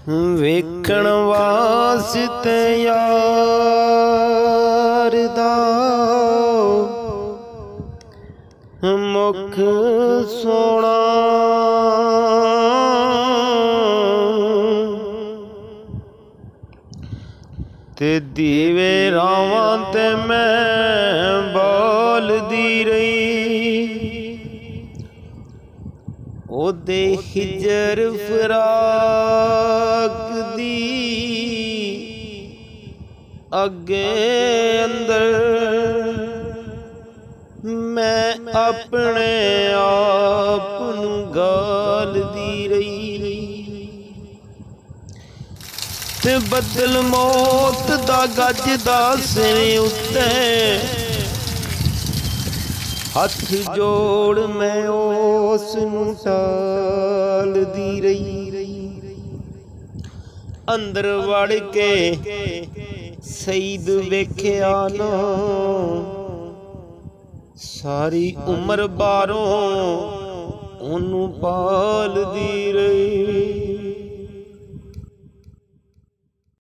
ਵੇਖਣ ਵਾਸਤੇ ਯਾਰ ਦਾ ਮੁਖ ਸੋਹਣਾ, ते दीवे रावां ते मैं बोलदी रही। ओदे हिजर फराक दी अगे अंदर मैं अपने आप नूं गालदी रही। ते बदल मौत दा गजदा सिर उत्ते हथ जोड़ मैं उस नूं टालदी रही। अंदर वड़ के सईद वेख्या ना, सारी उम्र बारों ओनू पालदी रही।